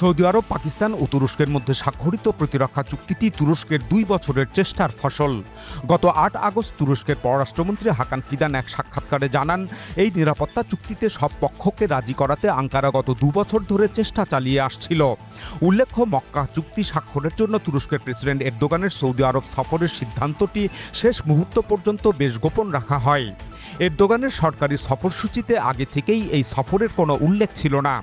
Saudi আরব, পাকিস্তান ও তুরস্কের মধ্যে স্বাক্ষরিত প্রতিরক্ষা চুক্তিটি তুরস্কের 2 বছরের চেষ্টার ফসল। গত 8 আগস্ট তুরস্কের পররাষ্ট্রমন্ত্রী হাকান ফিদান এক সাক্ষাৎকারে জানান, এই নিরাপত্তা চুক্তিতে সব পক্ষকে রাজি করাতে আঙ্কারা গত 2 বছর ধরে চেষ্টা চালিয়ে আসছিল। উল্লেখ্য, মক্কা চুক্তি স্বাক্ষরের জন্য তুরস্কের প্রেসিডেন্ট এরদোগানের সৌদি আরব সফরের সিদ্ধান্তটি শেষ মুহূর্ত পর্যন্ত বেশ গোপন রাখা হয়। এরদোগানের সরকারি সফরসূচিতে আগে থেকেই এই সফরের কোনো উল্লেখ ছিল না,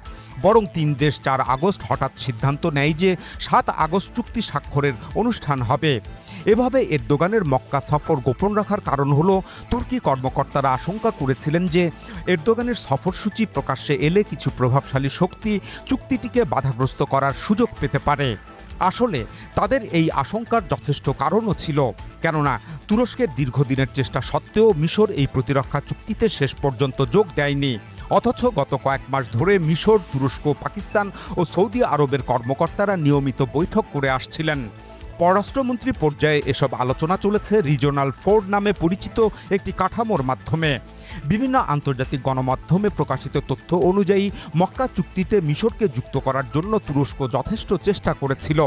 বরং 3 দেশ 4 আগস্ট হঠাৎ সিদ্ধান্ত নেয় যে 7 আগস্ট চুক্তি স্বাক্ষরের অনুষ্ঠান হবে। এভাবে এরদোগানের মক্কা সফর গোপন রাখার কারণ হলো, তুর্কি কর্মকর্তারা আশঙ্কা করেছিলেন যে এরদোগানের সফরসূচি প্রকাশ্যে এলে কিছু প্রভাবশালী শক্তি চুক্তিটিকে বাধাগ্রস্ত করার সুযোগ পেতে পারে। আসলে তাদের এই আশঙ্কার যথেষ্ট কারণও ছিল, কেননা তুরস্কের দীর্ঘদিনের চেষ্টা সত্ত্বেও মিশর এই প্রতিরক্ষা চুক্তিতে শেষ পর্যন্ত যোগ দেয়নি। অথচ গত কয়েক মাস ধরে মিশর, তুরস্ক, পাকিস্তান ও সৌদি আরবের কর্মকর্তারা নিয়মিত বৈঠক করে আসছিলেন। পররাষ্ট্রমন্ত্রী পর্যায়ে এসব আলোচনা চলেছে রিজিওনাল 4 নামে পরিচিত একটি কাঠামোর মাধ্যমে। বিভিন্ন আন্তর্জাতিক গণমাধ্যমে প্রকাশিত তথ্য অনুযায়ী মক্কা চুক্তিতে মিশরকে যুক্ত করার জন্য তুরস্ক যথেষ্ট চেষ্টা করেছিল।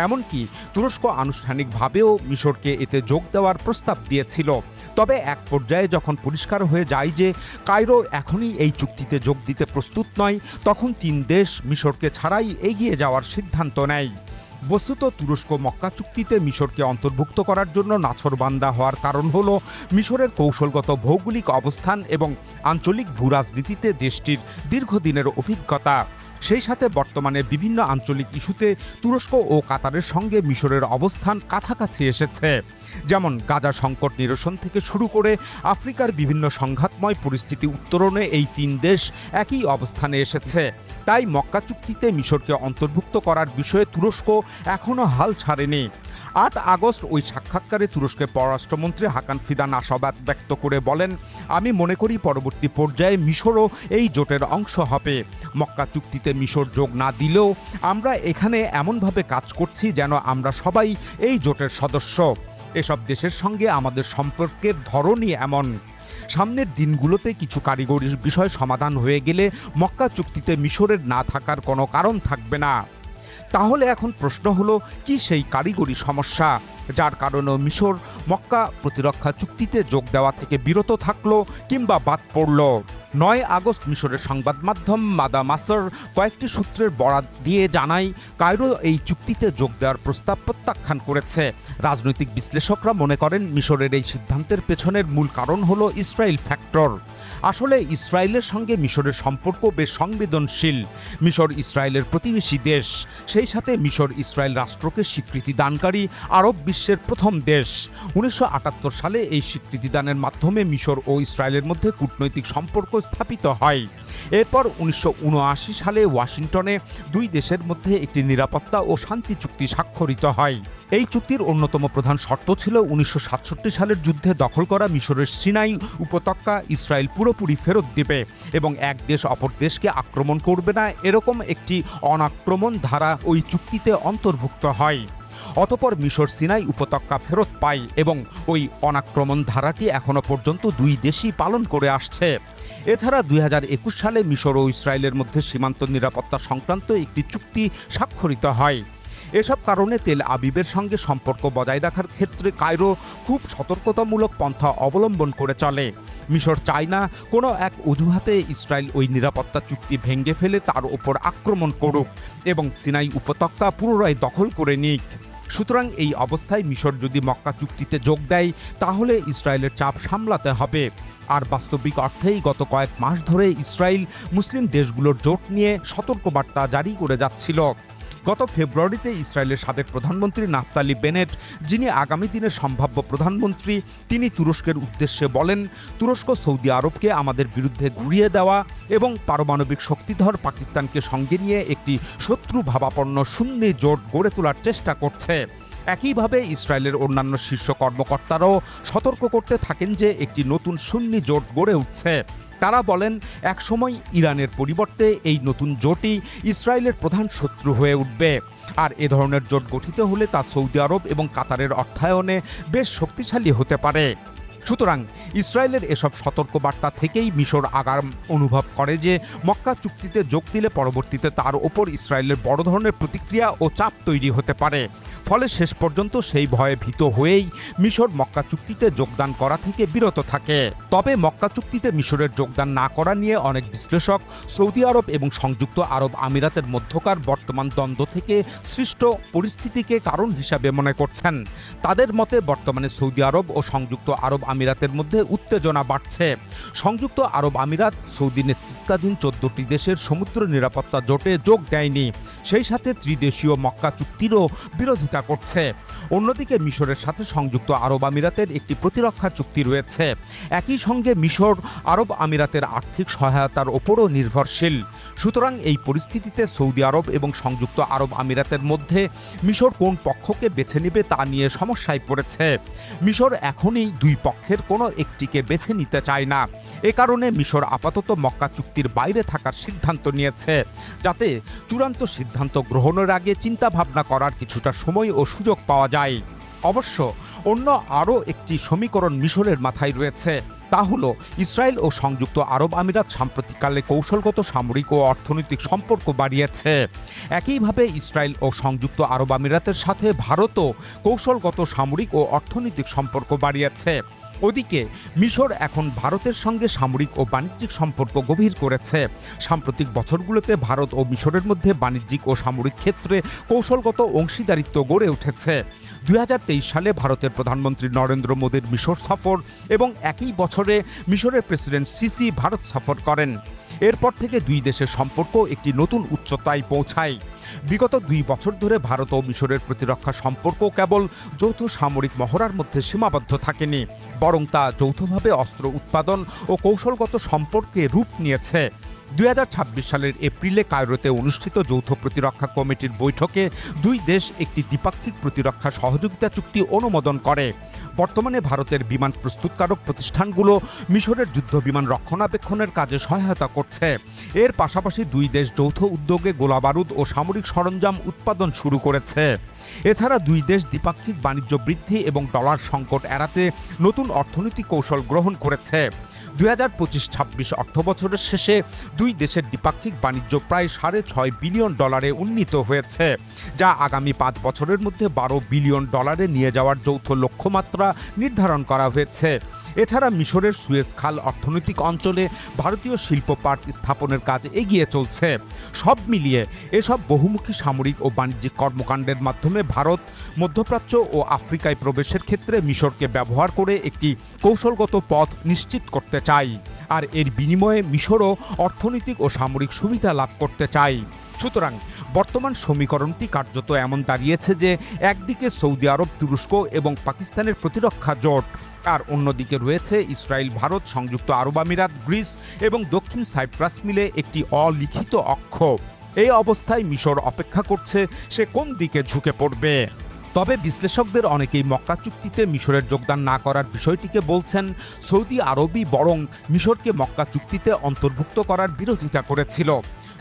এমনকি তুরস্ক আনুষ্ঠানিকভাবেও মিশরকে এতে যোগ দেওয়ার প্রস্তাব দিয়েছিল। তবে এক পর্যায়ে যখন পরিষ্কার হয়ে যায় যে কায়রো এখনই এই চুক্তিতে যোগ দিতে প্রস্তুত নয়, তখন 3 দেশ মিশরকে ছাড়াই এগিয়ে যাওয়ার সিদ্ধান্ত নেয়। বস্তুত তুরস্ক মক্কা চুক্তিতে মিশরকে অন্তর্ভুক্ত করার জন্য নাছোড়বান্দা হওয়ার কারণ হল মিশরের কৌশলগত ভৌগোলিক অবস্থান এবং আঞ্চলিক ভূরাজনীতিতে দেশটির দীর্ঘদিনের অভিজ্ঞতা। সেই সাথে বর্তমানে বিভিন্ন আঞ্চলিক ইস্যুতে তুরস্ক ও কাতারের সঙ্গে মিশরের অবস্থান কাছাকাছি এসেছে। যেমন গাজা সংকট নিরসন থেকে শুরু করে আফ্রিকার বিভিন্ন সংঘাতময় পরিস্থিতি উত্তরণে এই 3 দেশ একই অবস্থানে এসেছে। তাই মক্কা চুক্তিতে মিশরকে অন্তর্ভুক্ত করার বিষয়ে তুরস্ক এখনও হাল ছাড়েনি। 8 আগস্ট ওই সাক্ষাৎকারে তুরস্কের পররাষ্ট্রমন্ত্রী হাকান ফিদান আশাবাদ ব্যক্ত করে বলেন, আমি মনে করি পরবর্তী পর্যায়ে মিশরও এই জোটের অংশ হবে। মক্কা চুক্তিতে মিশর যোগ না দিলেও আমরা এখানে এমনভাবে কাজ করছি যেন আমরা সবাই এই জোটের সদস্য। এসব দেশের সঙ্গে আমাদের সম্পর্কের ধরনই এমন। সামনের দিনগুলোতে কিছু কারিগরি বিষয় সমাধান হয়ে গেলে মক্কা চুক্তিতে মিশরের না থাকার কোনো কারণ থাকবে না। তাহলে এখন প্রশ্ন হলো, কি সেই কারিগরি সমস্যা যার কারণে মিশর মক্কা প্রতিরক্ষা চুক্তিতে যোগ দেওয়া থেকে বিরত থাকলো কিংবা বাদ পড়ল? 9 আগস্ট মিশরের সংবাদ মাধ্যম মাদা মাসর কয়েকটি সূত্রের বরাত দিয়ে জানায়, কায়রো এই চুক্তিতে যোগ দেওয়ার প্রস্তাব প্রত্যাখ্যান করেছে। রাজনৈতিক বিশ্লেষকরা মনে করেন মিশরের এই সিদ্ধান্তের পেছনের মূল কারণ হলো ইসরায়েল ফ্যাক্টর। আসলে ইসরায়েলের সঙ্গে মিশরের সম্পর্ক বেশ সংবেদনশীল। মিশর ইসরায়েলের প্রতিবেশী দেশ, সেই সাথে মিশর ইসরায়েল রাষ্ট্রকে স্বীকৃতি দানকারী আরব বিশ্বের প্রথম দেশ। 1978 সালে এই স্বীকৃতি দানের মাধ্যমে মিশর ও ইসরায়েলের মধ্যে কূটনৈতিক সম্পর্ক স্থাপিত হয়। এরপর 1979 সালে ওয়াশিংটনে 2 দেশের মধ্যে একটি নিরাপত্তা ও শান্তি চুক্তি স্বাক্ষরিত হয়। এই চুক্তির অন্যতম প্রধান শর্ত ছিল 1967 সালের যুদ্ধে দখল করা মিশরের সিনাই উপত্যকা ইসরায়েল পুরোপুরি ফেরত দেবে এবং এক দেশ অপর দেশকে আক্রমণ করবে না, এরকম একটি অনাক্রমণ ধারা ওই চুক্তিতে অন্তর্ভুক্ত হয়। অতঃপর মিশর সিনাই উপত্যকা ফেরত পায় এবং ওই অনাক্রমণ ধারাটি এখনও পর্যন্ত 2 দেশই পালন করে আসছে। এছাড়া 2021 সালে মিশর ও ইসরায়েলের মধ্যে সীমান্ত নিরাপত্তা সংক্রান্ত একটি চুক্তি স্বাক্ষরিত হয়। এসব কারণে তেল আবিবের সঙ্গে সম্পর্ক বজায় রাখার ক্ষেত্রে কায়রো খুব সতর্কতামূলক পন্থা অবলম্বন করে চলে। মিশর চায় না কোনো এক অজুহাতে ইসরায়েল ওই নিরাপত্তা চুক্তি ভেঙে ফেলে তার ওপর আক্রমণ করুক এবং সিনাই উপত্যকা পুনরায় দখল করে নিক। সুতরাং এই অবস্থায় মিশর যদি মক্কা চুক্তিতে যোগ দেয়, তাহলে ইসরায়েলের চাপ সামলাতে হবে। আর বাস্তবিক অর্থেই গত কয়েক মাস ধরে ইসরায়েল মুসলিম দেশগুলোর জোট নিয়ে সতর্কবার্তা জারি করে যাচ্ছিল। গত ফেব্রুয়ারিতে ইসরায়েলের সাবেক প্রধানমন্ত্রী নাফতালি বেনেট, যিনি আগামী দিনের সম্ভাব্য প্রধানমন্ত্রী, তিনি তুরস্কের উদ্দেশ্যে বলেন, তুরস্ক সৌদি আরবকে আমাদের বিরুদ্ধে ঘুরিয়ে দেওয়া এবং পারমাণবিক শক্তিধর পাকিস্তানকে সঙ্গে নিয়ে একটি শত্রু ভাবাপন্ন সুন্নি জোট গড়ে তোলার চেষ্টা করছে। একইভাবে ইসরায়েলের অন্যান্য শীর্ষ কর্মকর্তারাও সতর্ক করতে থাকেন যে একটি নতুন সুন্নি জোট গড়ে উঠছে। তারা বলেন, একসময় ইরানের পরিবর্তে এই নতুন জোটই ইসরায়েলের প্রধান শত্রু হয়ে উঠবে। আর এ ধরনের জোট গঠিত হলে তা সৌদি আরব এবং কাতারের অর্থায়নে বেশ শক্তিশালী হতে পারে। সুতরাং ইসরায়েলের এসব সতর্কবার্তা থেকেই মিশর আগাম অনুভব করে যে মক্কা চুক্তিতে যোগ দিলে পরবর্তীতে তার ওপর ইসরায়েলের বড় ধরনের প্রতিক্রিয়া ও চাপ তৈরি হতে পারে। ফলে শেষ পর্যন্ত সেই ভয়ে ভীত হয়েই মিশর মক্কা চুক্তিতে যোগদান করা থেকে বিরত থাকে। তবে মক্কা চুক্তিতে মিশরের যোগদান না করা নিয়ে অনেক বিশ্লেষক সৌদি আরব এবং সংযুক্ত আরব আমিরাতের মধ্যকার বর্তমান দ্বন্দ্ব থেকে সৃষ্ট পরিস্থিতিকে কারণ হিসাবে মনে করছেন। তাদের মতে বর্তমানে সৌদি আরব ও সংযুক্ত আরব আমিরাতের মধ্যে উত্তেজনা বাড়ছে। সংযুক্ত আরব আমিরাত সৌদি নেতৃত্বাধীন 14টি দেশের সমুদ্র নিরাপত্তা জোটে যোগ দেয়নি, সেই সাথে ত্রিদেশীয় মক্কা চুক্তিরও বিরোধিতা করছে। অন্যদিকে মিশরের সাথে সংযুক্ত আরব আমিরাতের একটি প্রতিরক্ষা চুক্তি রয়েছে। একই সঙ্গে মিশর আরব আমিরাতের আর্থিক সহায়তার ওপরও নির্ভরশীল। সুতরাং এই পরিস্থিতিতে সৌদি আরব এবং সংযুক্ত আরব আমিরাতের মধ্যে মিশর কোন পক্ষকে বেছে নেবে তা নিয়ে সমস্যায় পড়েছে। মিশর এখনই দুই পক্ষের কোনো একটিকে বেছে নিতে চায় না। এ কারণে মিশর আপাতত মক্কা চুক্তির বাইরে থাকার সিদ্ধান্ত নিয়েছে, যাতে চূড়ান্ত সিদ্ধান্ত গ্রহণের আগে চিন্তাভাবনা করার কিছুটা সময় ও সুযোগ পাওয়া যায়। অবশ্য অন্য আরও একটি সমীকরণ মিশরের মাথায় রয়েছে, তা হলো ইসরায়েল ও সংযুক্ত আরব আমিরাত সাম্প্রতিককালে কৌশলগত সামরিক ও অর্থনৈতিক সম্পর্ক বাড়িয়েছে। একইভাবে ইসরায়েল ও সংযুক্ত আরব আমিরাতের সাথে ভারতও কৌশলগত সামরিক ও অর্থনৈতিক সম্পর্ক বাড়িয়েছে। ওদিকে মিশর এখন ভারতের সঙ্গে সামরিক ও বাণিজ্যিক সম্পর্ক গভীর করেছে। সাম্প্রতিক বছরগুলোতে ভারত ও মিশরের মধ্যে বাণিজ্যিক ও সামরিক ক্ষেত্রে কৌশলগত অংশীদারিত্ব গড়ে উঠেছে। 2023 সালে ভারতের প্রধানমন্ত্রী নরেন্দ্র মোদীর মিশর সফর এবং একই বছরে মিশরের প্রেসিডেন্ট সিসি ভারত সফর করেন। এরপর থেকে দুই দেশের সম্পর্ক একটি নতুন উচ্চতায় পৌঁছায়। বিগত 2 বছর ধরে ভারত ও মিশরের প্রতিরক্ষা সম্পর্ক কেবল যৌথ সামরিক মহড়ার মধ্যে সীমাবদ্ধ থাকেনি, বরং তা যৌথভাবে অস্ত্র উৎপাদন ও কৌশলগত সম্পর্কে রূপ নিয়েছে। 2026 সালের এপ্রিলে কায়রোতে অনুষ্ঠিত যৌথ প্রতিরক্ষা কমিটির বৈঠকে দুই দেশ একটি দ্বিপাক্ষিক প্রতিরক্ষা সহযোগিতা চুক্তি অনুমোদন করে। বর্তমানে ভারতের বিমান প্রস্তুতকারক প্রতিষ্ঠানগুলো মিশরের যুদ্ধ বিমান রক্ষণাবেক্ষণের কাজে সহায়তা করছে। এর পাশাপাশি দুই দেশ যৌথ উদ্যোগে গোলাবারুদ ও সামরিক সরঞ্জাম উৎপাদন শুরু করেছে। এছাড়া দুই দেশ দ্বিপাক্ষিক বাণিজ্য বৃদ্ধি এবং ডলার সংকট এড়াতে নতুন অর্থনৈতিক কৌশল গ্রহণ করেছে। 2025-26 অর্থবছরের শেষে দুই দেশের দ্বিপাক্ষিক বাণিজ্য প্রায় $6.5 বিলিয়ন উন্নীত হয়েছে, যা আগামী 5 বছরের মধ্যে $12 বিলিয়ন নিয়ে যাওয়ার যৌথ লক্ষ্যমাত্রা নির্ধারণ করা হয়েছে। এছাড়া মিশরের সুয়েজ খাল অর্থনৈতিক অঞ্চলে ভারতীয় শিল্প পার্ক স্থাপনের কাজ এগিয়ে চলছে। সব মিলিয়ে এসব বহুমুখী সামরিক ও বাণিজ্যিক কর্মকাণ্ডের মাধ্যমে ভারত মধ্যপ্রাচ্য ও আফ্রিকায় প্রবেশের ক্ষেত্রে মিশরকে ব্যবহার করে একটি কৌশলগত পথ নিশ্চিত করতে চায়, আর এর বিনিময়ে মিশরও অর্থনৈতিক ও সামরিক সুবিধা লাভ করতে চায়। সুতরাং বর্তমান সমীকরণটি কার্যত এমন দাঁড়িয়েছে যে একদিকে সৌদি আরব, তুরস্ক এবং পাকিস্তানের প্রতিরক্ষা জোট, আর অন্যদিকে রয়েছে ইসরায়েল, ভারত, সংযুক্ত আরব আমিরাত, গ্রিস এবং দক্ষিণ সাইপ্রাস মিলে একটি অলিখিত অক্ষ। এই অবস্থায় মিশর অপেক্ষা করছে সে কোন দিকে ঝুঁকে পড়বে। তবে বিশ্লেষকদের অনেকেই মক্কা চুক্তিতে মিশরের যোগদান না করার বিষয়টিকে বলছেন সৌদি আরবই বরং মিশরকে মক্কা চুক্তিতে অন্তর্ভুক্ত করার বিরোধিতা করেছিল।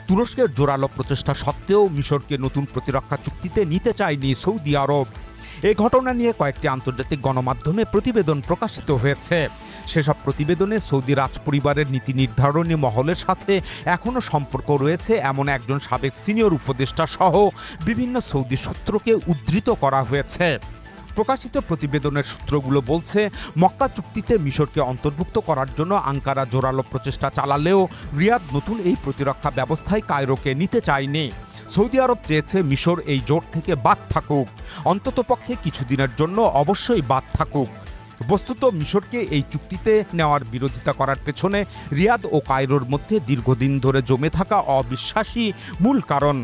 তুরস্কের জোরালো প্রচেষ্টা সত্ত্বেও মিশরকে নতুন প্রতিরক্ষা চুক্তিতে নিতে চায়নি সৌদি আরব। এই ঘটনা নিয়ে কয়েকটি আন্তর্জাতিক গণমাধ্যমে প্রতিবেদন প্রকাশিত হয়েছে। সেসব প্রতিবেদনে সৌদি রাজপরিবারের নীতি নির্ধারণী মহলের সাথে এখনও সম্পর্ক রয়েছে এমন একজন সাবেক সিনিয়র উপদেষ্টা সহ বিভিন্ন সৌদি সূত্রকে উদ্ধৃত করা হয়েছে। প্রকাশিত প্রতিবেদনের সূত্রগুলো বলছে, মক্কা চুক্তিতে মিশরকে অন্তর্ভুক্ত করার জন্য আঙ্কারা জোরালো প্রচেষ্টা চালালেও রিয়াদ নতুন এই প্রতিরক্ষা ব্যবস্থায় কায়রোকে নিতে চায়নি। সৌদি আরব চেয়েছে মিশর এই জোট থেকে বাদ থাকুক, অন্ততপক্ষে কিছুদিনের জন্য অবশ্যই বাদ থাকুক। বস্তুত মিশরকে এই চুক্তিতে নেওয়ার বিরোধিতা করার পেছনে রিয়াদ ও কায়রোর মধ্যে দীর্ঘদিন ধরে জমে থাকা অবিশ্বাসই মূল কারণ।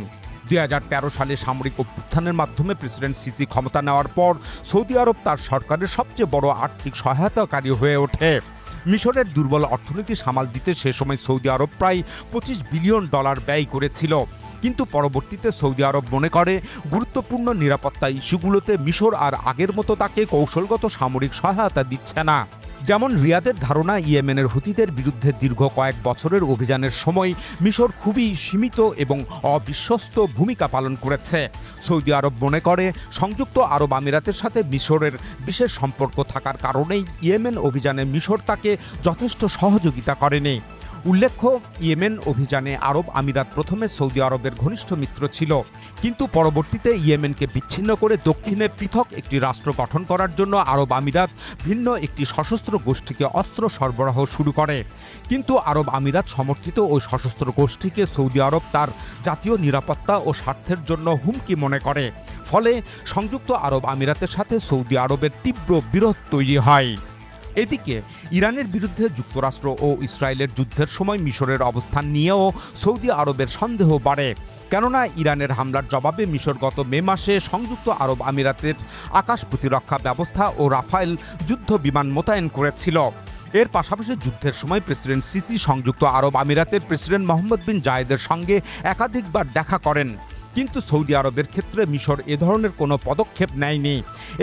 2013 সালে সামরিক অভ্যুত্থানের মাধ্যমে প্রেসিডেন্ট সিসি ক্ষমতা নেওয়ার পর সৌদি আরব তার সরকারের সবচেয়ে বড় আর্থিক সহায়তাকারী হয়ে ওঠে। মিশরের দুর্বল অর্থনীতি সামাল দিতে সে সময় সৌদি আরব প্রায় $25 বিলিয়ন ব্যয় করেছিল। কিন্তু পরবর্তীতে সৌদি আরব মনে করে গুরুত্বপূর্ণ নিরাপত্তা ইস্যুগুলোতে মিশর আর আগের মতো তাকে কৌশলগত সামরিক সহায়তা দিচ্ছে না। যেমন রিয়াদের ধারণা, ইয়েমেনের হুতিদের বিরুদ্ধে দীর্ঘ কয়েক বছরের অভিযানের সময় মিশর খুবই সীমিত এবং অবিশ্বস্ত ভূমিকা পালন করেছে। সৌদি আরব মনে করে সংযুক্ত আরব আমিরাতের সাথে মিশরের বিশেষ সম্পর্ক থাকার কারণেই ইয়েমেন অভিযানে মিশর তাকে যথেষ্ট সহযোগিতা করেনি। উল্লেখ্য, ইয়েমেন অভিযানে আরব আমিরাত প্রথমে সৌদি আরবের ঘনিষ্ঠ মিত্র ছিল, কিন্তু পরবর্তীতে ইয়েমেনকে বিচ্ছিন্ন করে দক্ষিণে পৃথক একটি রাষ্ট্র গঠন করার জন্য আরব আমিরাত ভিন্ন একটি সশস্ত্র গোষ্ঠীকে অস্ত্র সরবরাহ শুরু করে। কিন্তু আরব আমিরাত সমর্থিত ওই সশস্ত্র গোষ্ঠীকে সৌদি আরব তার জাতীয় নিরাপত্তা ও স্বার্থের জন্য হুমকি মনে করে। ফলে সংযুক্ত আরব আমিরাতের সাথে সৌদি আরবের তীব্র বিরোধ তৈরি হয়। এদিকে ইরানের বিরুদ্ধে যুক্তরাষ্ট্র ও ইসরায়েলের যুদ্ধের সময় মিশরের অবস্থান নিয়েও সৌদি আরবের সন্দেহ বাড়ে। কেননা ইরানের হামলার জবাবে মিশর গত মে মাসে সংযুক্ত আরব আমিরাতের আকাশ প্রতিরক্ষা ব্যবস্থা ও রাফায়েল যুদ্ধ বিমান মোতায়েন করেছিল। এর পাশাপাশি যুদ্ধের সময় প্রেসিডেন্ট সিসি সংযুক্ত আরব আমিরাতের প্রেসিডেন্ট মোহাম্মদ বিন জায়েদের সঙ্গে একাধিকবার দেখা করেন। কিন্তু সৌদি আরবের ক্ষেত্রে মিশর এ ধরনের কোনো পদক্ষেপ নেয়নি।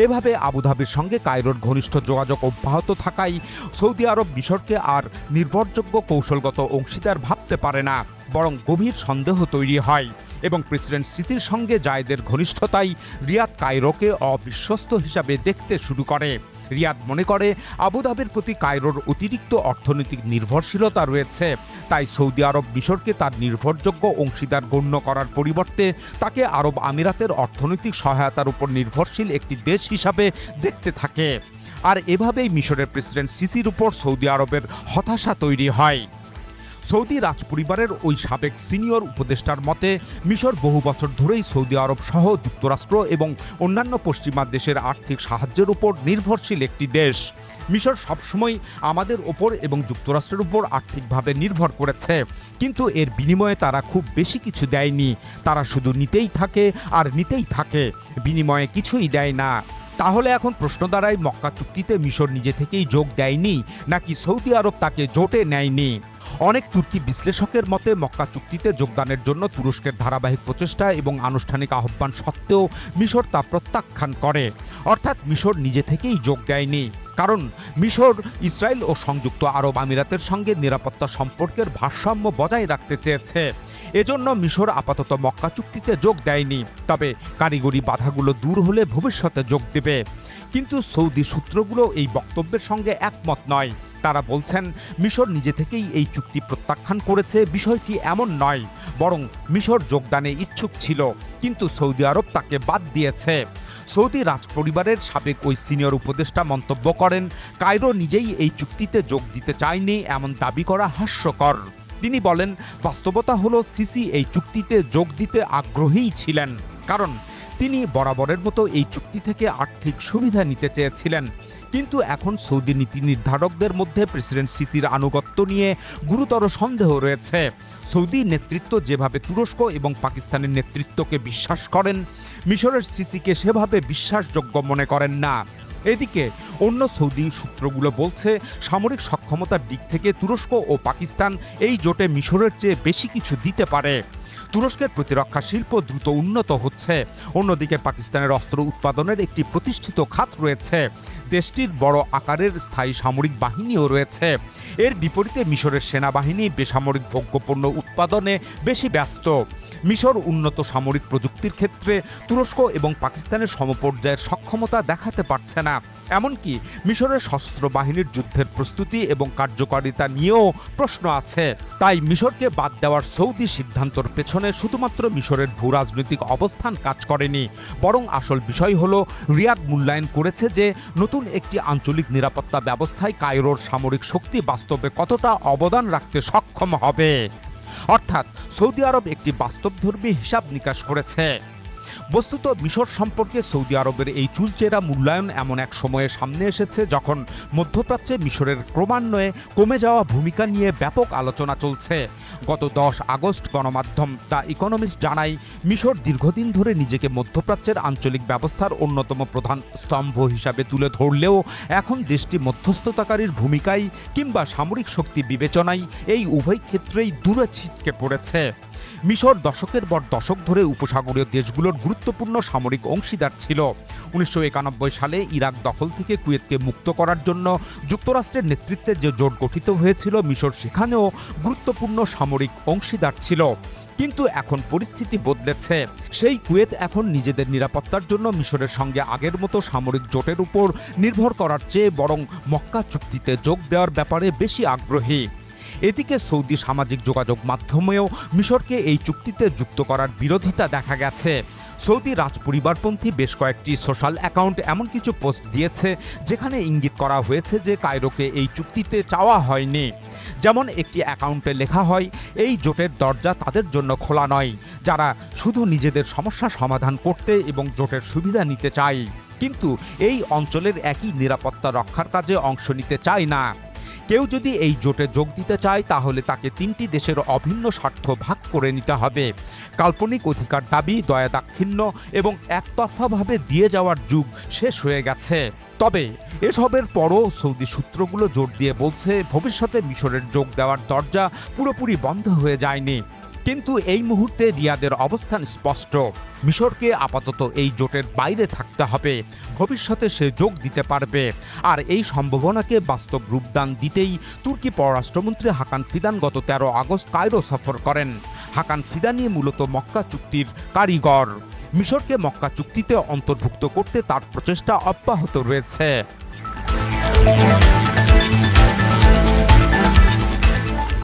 এভাবে আবুধাবির সঙ্গে কায়রোর ঘনিষ্ঠ যোগাযোগ অব্যাহত থাকায় সৌদি আরব মিশরকে আর নির্ভরযোগ্য কৌশলগত অংশীদার ভাবতে পারে না, বরং গভীর সন্দেহ তৈরি হয় এবং প্রেসিডেন্ট সিসির সঙ্গে জায়েদের ঘনিষ্ঠতাই রিয়াদ কায়রোকে অবিশ্বস্ত হিসাবে দেখতে শুরু করে। রিয়াদ মনে করে আবুধাবির প্রতি কায়রোর অতিরিক্ত অর্থনৈতিক নির্ভরশীলতা রয়েছে, তাই সৌদি আরব মিশরকে তার নির্ভরযোগ্য অংশীদার গণ্য করার পরিবর্তে তাকে আরব আমিরাতের অর্থনৈতিক সহায়তার উপর নির্ভরশীল একটি দেশ হিসাবে দেখতে থাকে। আর এভাবেই মিশরের প্রেসিডেন্ট সিসির উপর সৌদি আরবের হতাশা তৈরি হয়। সৌদি রাজপরিবারের ওই সাবেক সিনিয়র উপদেষ্টার মতে, মিশর বহু বছর ধরেই সৌদি আরব সহ যুক্তরাষ্ট্র এবং অন্যান্য পশ্চিমা দেশের আর্থিক সাহায্যের উপর নির্ভরশীল একটি দেশ। মিশর সবসময় আমাদের ওপর এবং যুক্তরাষ্ট্রের উপর আর্থিকভাবে নির্ভর করেছে, কিন্তু এর বিনিময়ে তারা খুব বেশি কিছু দেয়নি। তারা শুধু নিতেই থাকে আর নিতেই থাকে, বিনিময়ে কিছুই দেয় না। তাহলে এখন প্রশ্ন দাঁড়ায়, মক্কা চুক্তিতে মিশর নিজে থেকেই যোগ দেয়নি নাকি সৌদি আরব তাকে জোটে নেয়নি? অনেক তুর্কি বিশ্লেষকের মতে মক্কা চুক্তিতে যোগদানের জন্য তুরস্কের ধারাবাহিক প্রচেষ্টা এবং আনুষ্ঠানিক আহ্বান সত্ত্বেও মিশর তা প্রত্যাখ্যান করে। অর্থাৎ মিশর নিজে থেকেই যোগ দেয়নি, কারণ মিশর ইসরায়েল ও সংযুক্ত আরব আমিরাতের সঙ্গে নিরাপত্তা সম্পর্কের ভারসাম্য বজায় রাখতে চেয়েছে। এজন্য মিশর আপাতত মক্কা চুক্তিতে যোগ দেয়নি, তবে কারিগরি বাধাগুলো দূর হলে ভবিষ্যতে যোগ দেবে। কিন্তু সৌদি সূত্রগুলো এই বক্তব্যের সঙ্গে একমত নয়। তারা বলছেন মিশর নিজে থেকেই এই চুক্তি প্রত্যাখ্যান করেছে, বিষয়টি এমন নয়, বরং মিশর যোগদানে ইচ্ছুক ছিল, কিন্তু সৌদি আরব তাকে বাদ দিয়েছে। সৌদি রাজপরিবারের সাবেক ওই সিনিয়র উপদেষ্টা মন্তব্য করেন, কায়রো নিজেই এই চুক্তিতে যোগ দিতে চায়নি এমন দাবি করা হাস্যকর। তিনি বলেন, বাস্তবতা হলো সিসি এই চুক্তিতে যোগ দিতে আগ্রহীই ছিলেন, কারণ তিনি বরাবরের মতো এই চুক্তি থেকে আর্থিক সুবিধা নিতে চেয়েছিলেন। কিন্তু এখন সৌদি নীতি নির্ধারকদের মধ্যে প্রেসিডেন্ট সিসির আনুগত্য নিয়ে গুরুতর সন্দেহ রয়েছে। সৌদি নেতৃত্ব যেভাবে তুরস্ক এবং পাকিস্তানের নেতৃত্বকে বিশ্বাস করেন, মিশরের সিসিকে সেভাবে বিশ্বাসযোগ্য মনে করেন না। এদিকে অন্য সৌদি সূত্রগুলো বলছে, সামরিক সক্ষমতার দিক থেকে তুরস্ক ও পাকিস্তান এই জোটে মিশরের চেয়ে বেশি কিছু দিতে পারে। তুরস্কের প্রতিরক্ষা শিল্প দ্রুত উন্নত হচ্ছে, অন্যদিকে পাকিস্তানের অস্ত্র উৎপাদনের একটি প্রতিষ্ঠিত খাত রয়েছে। দেশটির বড় আকারের স্থায়ী সামরিক বাহিনীও রয়েছে। এর বিপরীতে মিশরের সেনাবাহিনী বেসামরিক ভোগ্যপণ্য উৎপাদনে বেশি ব্যস্ত। মিশর উন্নত সামরিক প্রযুক্তির ক্ষেত্রে তুরস্ক এবং পাকিস্তানের সমপর্যায়ের সক্ষমতা দেখাতে পারছে না। এমনকি মিশরের সশস্ত্র বাহিনীর যুদ্ধের প্রস্তুতি এবং কার্যকারিতা নিয়েও প্রশ্ন আছে। তাই মিশরকে বাদ দেওয়ার সৌদি সিদ্ধান্তর পেছনে শুধুমাত্র মিশরের ভূরাজনৈতিক অবস্থান কাজ করেনি, বরং আসল বিষয় হলো রিয়াদ মূল্যায়ন করেছে যে নতুন একটি আঞ্চলিক নিরাপত্তা ব্যবস্থায় কায়রোর সামরিক শক্তি বাস্তবে কতটা অবদান রাখতে সক্ষম হবে। অর্থাৎ সৌদি আরব একটি বাস্তবধর্মী হিসাব নিকাশ করেছে। বস্তুত মিশর সম্পর্কে সৌদি আরবের এই চুলচেরা মূল্যায়ন এমন এক সময়ে সামনে এসেছে যখন মধ্যপ্রাচ্যে মিশরের ক্রমান্বয়ে কমে যাওয়া ভূমিকা নিয়ে ব্যাপক আলোচনা চলছে। গত 10 আগস্ট গণমাধ্যম দ্য ইকোনমিস্ট জানায়, মিশর দীর্ঘদিন ধরে নিজেকে মধ্যপ্রাচ্যের আঞ্চলিক ব্যবস্থার অন্যতম প্রধান স্তম্ভ হিসাবে তুলে ধরলেও এখন দেশটি মধ্যস্থতাকারীর ভূমিকায় কিংবা সামরিক শক্তি বিবেচনায় এই উভয় ক্ষেত্রেই দূরে ছিটকে পড়েছে। মিশর দশকের পর দশক ধরে উপসাগরীয় দেশগুলোর গুরুত্বপূর্ণ সামরিক অংশীদার ছিল। 1991 সালে ইরাক দখল থেকে কুয়েতকে মুক্ত করার জন্য যুক্তরাষ্ট্রের নেতৃত্বে যে জোট গঠিত হয়েছিল, মিশর সেখানেও গুরুত্বপূর্ণ সামরিক অংশীদার ছিল। কিন্তু এখন পরিস্থিতি বদলেছে। সেই কুয়েত এখন নিজেদের নিরাপত্তার জন্য মিশরের সঙ্গে আগের মতো সামরিক জোটের উপর নির্ভর করার চেয়ে বরং মক্কা চুক্তিতে যোগ দেওয়ার ব্যাপারে বেশি আগ্রহী। এদিকে সৌদি সামাজিক যোগাযোগ মাধ্যমেও মিশরকে এই চুক্তিতে যুক্ত করার বিরোধিতা দেখা গেছে। সৌদি রাজপরিবারপন্থী বেশ কয়েকটি সোশ্যাল অ্যাকাউন্ট এমন কিছু পোস্ট দিয়েছে যেখানে ইঙ্গিত করা হয়েছে যে কায়রোকে এই চুক্তিতে চাওয়া হয়নি। যেমন একটি অ্যাকাউন্টে লেখা হয়, এই জোটের দরজা তাদের জন্য খোলা নয় যারা শুধু নিজেদের সমস্যা সমাধান করতে এবং জোটের সুবিধা নিতে চায়, কিন্তু এই অঞ্চলের একই নিরাপত্তা রক্ষার কাজে অংশ নিতে চায় না। কেউ যদি এই জোটে যোগ দিতে চায় তাহলে তাকে 3টি দেশের অভিন্ন স্বার্থ ভাগ করে নিতে হবে। কাল্পনিক অধিকার দাবি, দয়া দাক্ষিণ্য এবং একতরফাভাবে দিয়ে যাওয়ার যুগ শেষ হয়ে গেছে। তবে এসবের পরও সৌদি সূত্রগুলো জোর দিয়ে বলছে ভবিষ্যতে মিশরের যোগ দেওয়ার দরজা পুরোপুরি বন্ধ হয়ে যায়নি। কিন্তু এই মুহূর্তে রিয়াদের অবস্থান স্পষ্ট। মিশরকে আপাতত এই জোটের বাইরে থাকতে হবে, ভবিষ্যতে সে যোগ দিতে পারবে। আর এই সম্ভাবনাকে বাস্তব রূপদান দিতেই তুর্কি পররাষ্ট্রমন্ত্রী হাকান ফিদান গত 13 আগস্ট কায়রো সফর করেন। হাকান ফিদানি মূলত মক্কা চুক্তির কারিগর। মিশরকে মক্কা চুক্তিতে অন্তর্ভুক্ত করতে তার প্রচেষ্টা অব্যাহত রয়েছে।